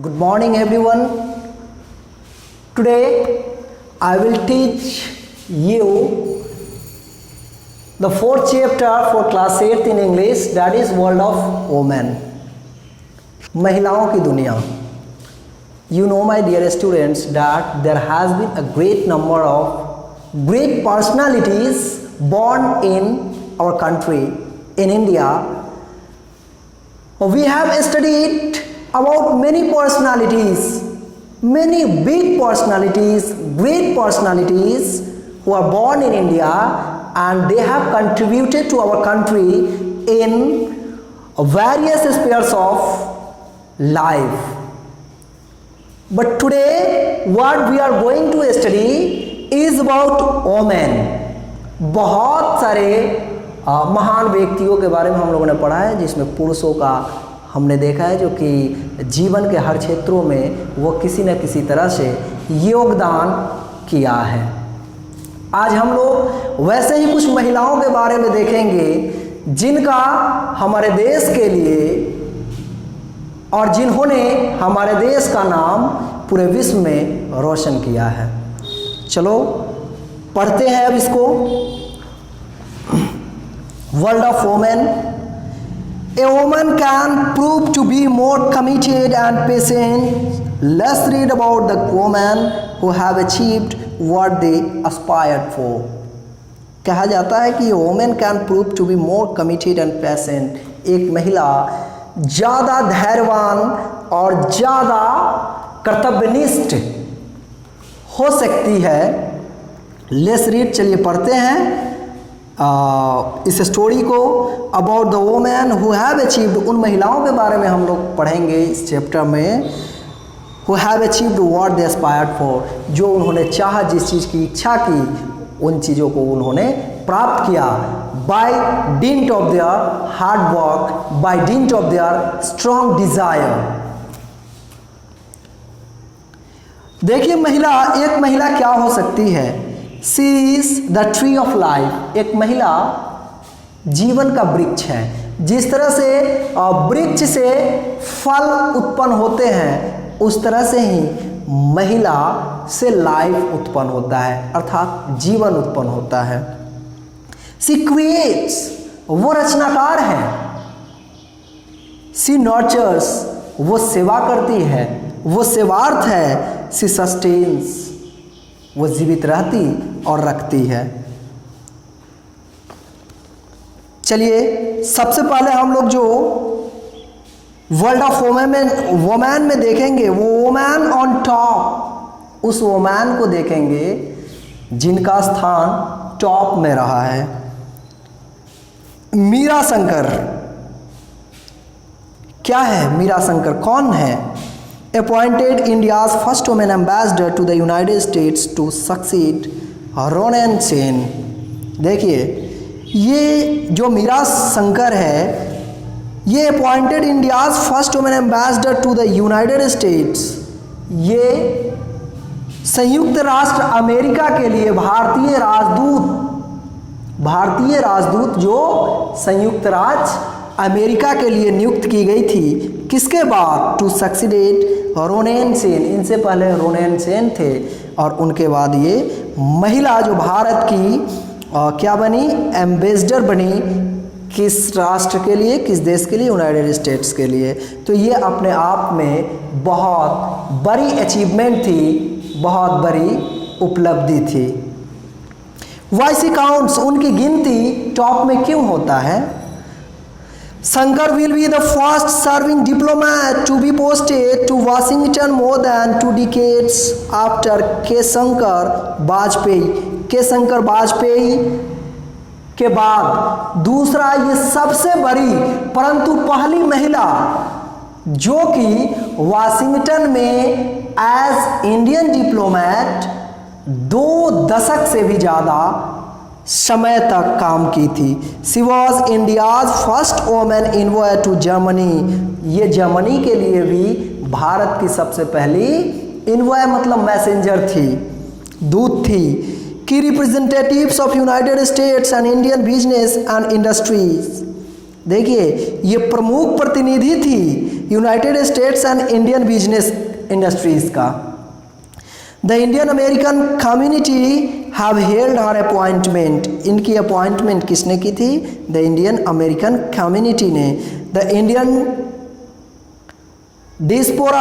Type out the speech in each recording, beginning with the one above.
Good morning everyone. Today I will teach you the fourth chapter for class 8th in English, that is World of Women. महिलाओं की दुनिया. You know my dear students that there has been a great number of great personalities born in our country, in India. We have studied about many personalities, many big personalities, great personalities who are born in India and they have contributed to our country in various spheres of life. But today what we are going to study is about women. बहुत सारे महान व्यक्तियों के बारे में हम लोगों ने पढ़ा है, जिसमें पुरुषों का हमने देखा है जो कि जीवन के हर क्षेत्रों में वो किसी न किसी तरह से योगदान किया है। आज हम लोग वैसे ही कुछ महिलाओं के बारे में देखेंगे जिनका हमारे देश के लिए और जिन्होंने हमारे देश का नाम पूरे विश्व में रोशन किया है। चलो पढ़ते हैं अब इसको। World of women. A woman can prove to be more committed and patient. Let's read about the women who have achieved what they aspired for. कहा जाता है कि women can prove to be more committed and patient. एक महिला ज़्यादा धैर्यवान और ज़्यादा कर्तव्यनिष्ठ हो सकती है। Let's read, चलिए पढ़ते हैं इस स्टोरी को। About the women who have achieved, उन महिलाओं के बारे में हम लोग पढ़ेंगे इस चैप्टर में। Who have achieved what they aspired for, जो उन्होंने चाहा, जिस चीज़ की इच्छा की, उन चीज़ों को उन्होंने प्राप्त किया। By dint of their hard work, by dint of their strong desire. देखिए एक महिला क्या हो सकती है। She is the tree of life, एक महिला जीवन का वृक्ष है। जिस तरह से वृक्ष से फल उत्पन्न होते हैं, उस तरह से ही महिला से लाइफ उत्पन्न होता है, अर्थात जीवन उत्पन्न होता है। शी क्रिएट्स, वो रचनाकार है। शी नर्चर्स, वो सेवा करती है, वो सेवार्थ है। शी सस्टेन्स, वो जीवित रहती और रखती है। चलिए सबसे पहले हम लोग जो वर्ल्ड ऑफ वुमेन में देखेंगे, वो वुमेन ऑन टॉप, उस वुमेन को देखेंगे जिनका स्थान टॉप में रहा है। मीरा शंकर। क्या है मीरा शंकर, कौन है? Appointed India's first woman ambassador to the United States to succeed Ronan Sen. देखिए ये जो मीरा शंकर है, ये appointed India's first women ambassador to the United States, ये संयुक्त राष्ट्र अमेरिका के लिए भारतीय राजदूत जो संयुक्त राष्ट्र अमेरिका के लिए नियुक्त की गई थी। किसके बाद? टू सक्सीडेड रोनेन सेन, इनसे पहले रोनेन सेन थे और उनके बाद ये महिला जो भारत की क्या बनी, एम्बेसडर बनी। किस राष्ट्र के लिए, किस देश के लिए? यूनाइटेड स्टेट्स के लिए। तो ये अपने आप में बहुत बड़ी अचीवमेंट थी, बहुत बड़ी उपलब्धि थी। वाइसी काउंट्स, उनकी गिनती टॉप में क्यों होता है? Shankar will be the first serving diplomat to be posted to Washington more than 2 decades after K. Shankar Vajpayee. K. Shankar Vajpayee के बाद दूसरा ये सबसे बड़ी परंतु पहली महिला जो कि वाशिंगटन में एज इंडियन डिप्लोमेट 2 दशक से भी ज़्यादा समय तक काम की थी। She was India's first women envoy to Germany, ये जर्मनी के लिए भी भारत की सबसे पहली इनवॉय मतलब मैसेंजर थी, दूत थी। की representatives of United States and Indian business and industries, देखिए ये प्रमुख प्रतिनिधि थी United States and Indian business industries का। The Indian American community have held her appointment, इनकी अपॉइंटमेंट किसने की थी? द इंडियन अमेरिकन कम्युनिटी ने। The Indian diaspora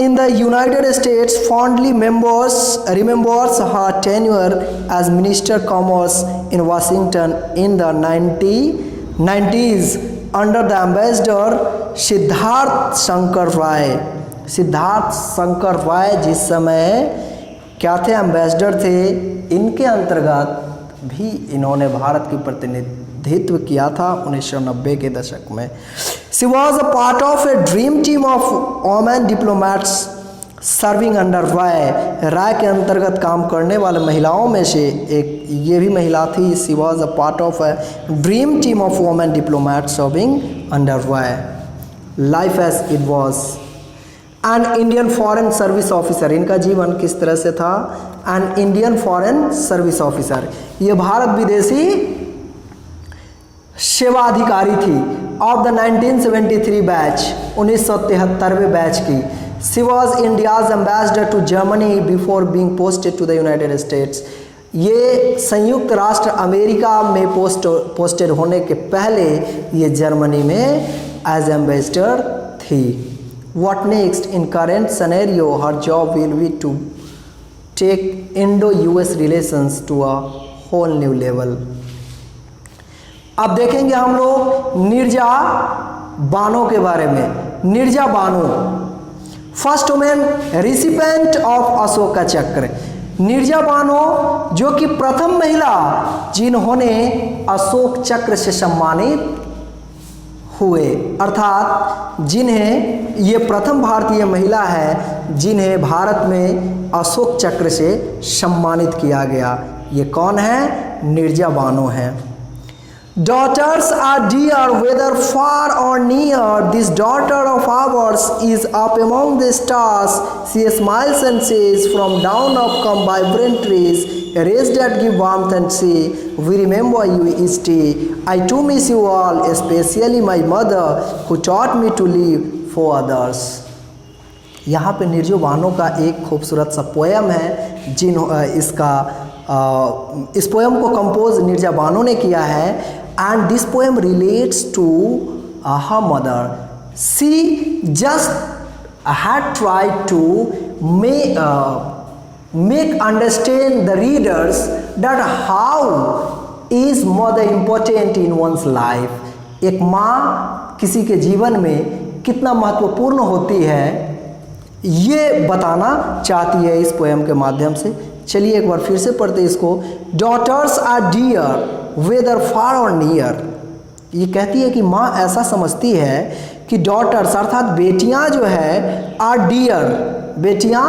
in the United States fondly remembers her tenure as Minister of Commerce in Washington in the 1990s under the Ambassador Siddharth Shankar Ray. Siddharth Shankar Ray जिस समय क्या थे? Ambassador थे। इनके अंतर्गत भी इन्होंने भारत की प्रतिनिधित्व किया था 1990 के दशक में। She was a part of a dream team of women diplomats serving under राय। राय के अंतर्गत काम करने वाले महिलाओं में से एक ये भी महिला थी। She was a part of a dream team of women diplomats serving under Rai. Life as it was an Indian foreign service officer, इनका जीवन किस तरह से था? An Indian foreign service officer, ये भारत विदेशी सेवा अधिकारी थी। ऑफ द 1973 बैच, 1973वें बैच की। She was India's ambassador to Germany before being posted to the United States. ये संयुक्त राष्ट्र अमेरिका में पोस्टेड होने के पहले ये जर्मनी में एज एम्बेसडर थी। What next? In current scenario her job will be to take Indo US relations to a whole new level. अब देखेंगे हम लोग नीरजा बानो के बारे में। Neerja Bano first women recipient of Ashoka Chakra. Neerja Bano जो कि प्रथम महिला जिन्होंने अशोक चक्र से सम्मानित हुए, अर्थात जिन्हें ये प्रथम भारतीय महिला है जिन्हें भारत में अशोक चक्र से सम्मानित किया गया। ये कौन है? नीरजा बानो है। Daughters are dear whether far or near. This daughter of ours is up among the stars. She smiles and says, from down up come vibrant trees, rays that give warmth and say, we remember you each day. I too miss you all, especially my mother who taught me to live for others. यहाँ पे नीरजा बानो का एक खूबसूरत सा poem है इस poem को compose Neerja Bano ने किया है। And this poem relates to her mother. She just had tried to make understand the readers that how is mother important in one's life। एक माँ किसी के जीवन में कितना महत्वपूर्ण होती है ये बताना चाहती है इस पोएम के माध्यम से। चलिए एक बार फिर से पढ़ते इसको। डॉटर्स आर डियर वेदर फार और नियर। ये कहती है कि माँ ऐसा समझती है कि डॉटर्स अर्थात बेटियाँ जो है आर डियर, बेटियाँ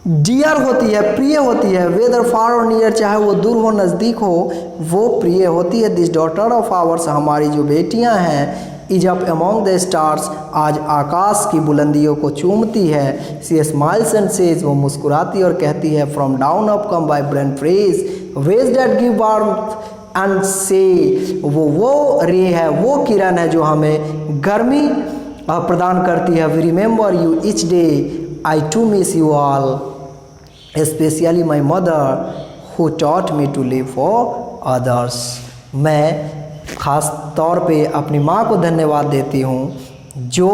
डियर होती है, प्रिय होती है। वेदर फार और नियर, चाहे वो दूर हो नज़दीक हो, वो प्रिय होती है। दिस डॉटर ऑफ आवर्स, हमारी जो बेटियां हैं, is up among the stars, आज आकाश की बुलंदियों को चूमती है। सी स्माइल्स एंड सेज, वो मुस्कुराती और कहती है, from down up come vibrant rays, ways that give warmth and say, वो रे है, वो किरण है जो हमें गर्मी प्रदान करती है। We remember you each day, I too miss you all, specially my mother who taught me to live for others. मैं ख़ास तौर पे अपनी माँ को धन्यवाद देती हूँ जो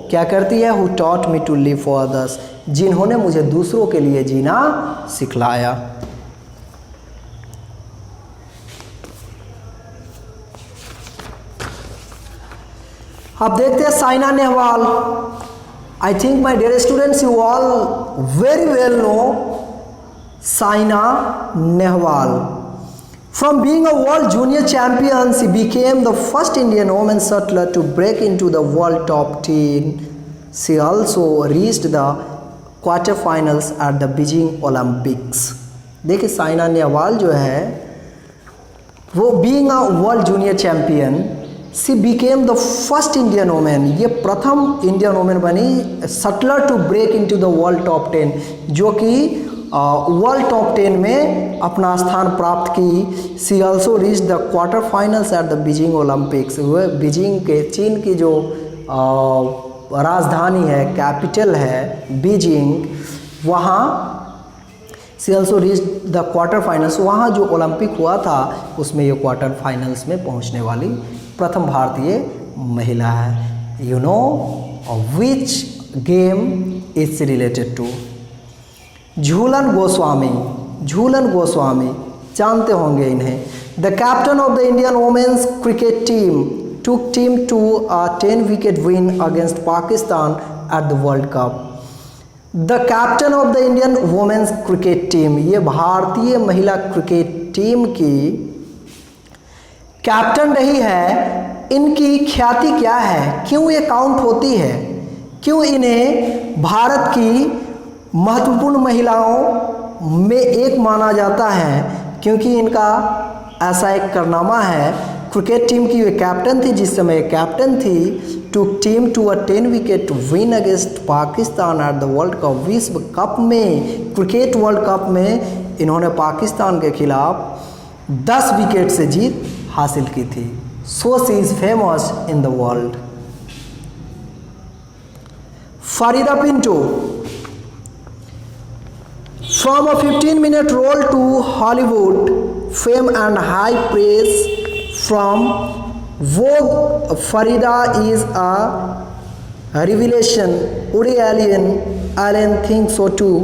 क्या करती है, who taught me to live for others, जिन्होंने मुझे दूसरों के लिए जीना सिखलाया। अब देखते हैं Saina Nehwal. I think my dear students, you all very well know Saina Nehwal. From being a world junior champion, she became the first Indian woman shutler to break into the world top 10. She also reached the quarterfinals at the Beijing Olympics. देखिए साइना नेहवाल जो है वो being a world junior champion, she became the first Indian women, ये प्रथम Indian women बनी shuttler to break into the world top 10, जो कि world top 10 में अपना स्थान प्राप्त की। She also reach the quarter finals at the Beijing Olympics. वह बीजिंग के चीन की जो राजधानी है, कैपिटल है बीजिंग, वहाँ she also reach the quarter finals. वहाँ जो ओलंपिक हुआ था उसमें ये क्वार्टर फाइनल्स में पहुँचने वाली प्रथम भारतीय महिला है। You know which game is related to? Jhulan Goswami, Jhulan Goswami जानते होंगे इन्हें। The captain of the Indian women's cricket team took team to a 10-wicket win against Pakistan at the World Cup. The captain of the Indian women's cricket team, ये भारतीय महिला cricket team की captain रही है। इनकी ख्याति क्या है, क्यों ये काउंट होती है, क्यों इन्हें भारत की महत्वपूर्ण महिलाओं में एक माना जाता है? क्योंकि इनका ऐसा एक कारनामा है। क्रिकेट टीम की वे कैप्टन थी, जिस समय कैप्टन थी। To team to a 10 wicket win against Pakistan at the world cup. विश्व कप में, क्रिकेट वर्ल्ड कप में इन्होंने पाकिस्तान के खिलाफ 10 विकेट से जीत हासिल की थी। So she is famous in the world. Farida Pinto, from a 15-minute role to Hollywood fame and high praise from Vogue, Farida is a revelation. Woody Allen thinks so too.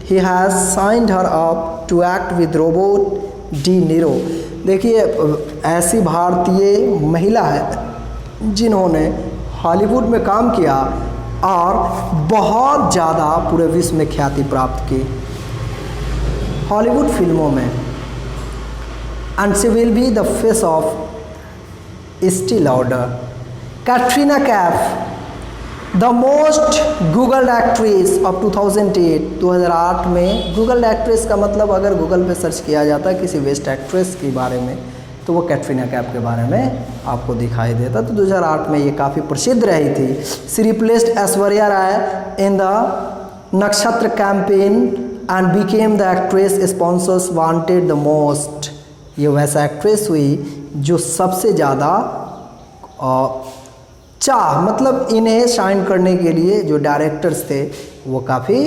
He has signed her up to act with Robert De Niro. देखिए, ऐसी भारतीय महिला है जिन्होंने Hollywood में काम किया और बहुत ज़्यादा पूरे विश्व में ख्याति प्राप्त की हॉलीवुड फिल्मों में। And she will be the face of Estee Lauder. Katrina Kaif, the most Googled actress of 2008, 2008 में Googled actress का मतलब अगर गूगल पे सर्च किया जाता है किसी बेस्ट एक्ट्रेस के बारे में तो वो कैटरीना कैफ के बारे में आपको दिखाई देता। तो 2008 में ये काफ़ी प्रसिद्ध रही थी। She replaced Aishwarya Rai in the Nakshatra campaign and became the actress sponsors wanted the most. ये वैसा एक्ट्रेस हुई जो सबसे ज़्यादा चाह, मतलब इन्हें शाइन करने के लिए जो डायरेक्टर्स थे वो काफ़ी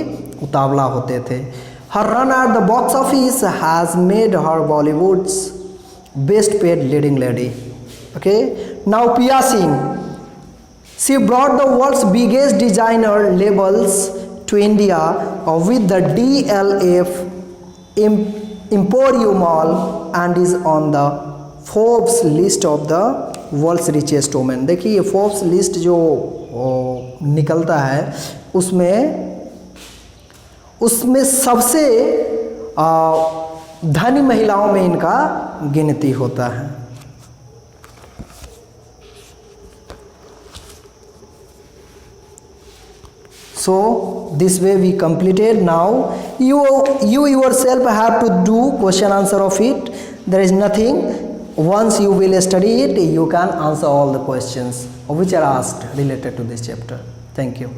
उतावला होते थे। Her run at the box office has made her Bollywood's best paid leading lady. Okay, now Piya Singh, she brought the world's biggest designer labels to India with the DLF Emporium Mall and is on the Forbes list of the world's richest women। देखिए, ये Forbes list जो निकलता है उसमें सबसे धनी महिलाओं में इनका गिनती होता है। So this way we completed. Now you yourself have to do question answer of it. There is nothing. Once you will study it, you can answer all the questions which are asked related to this chapter. Thank you.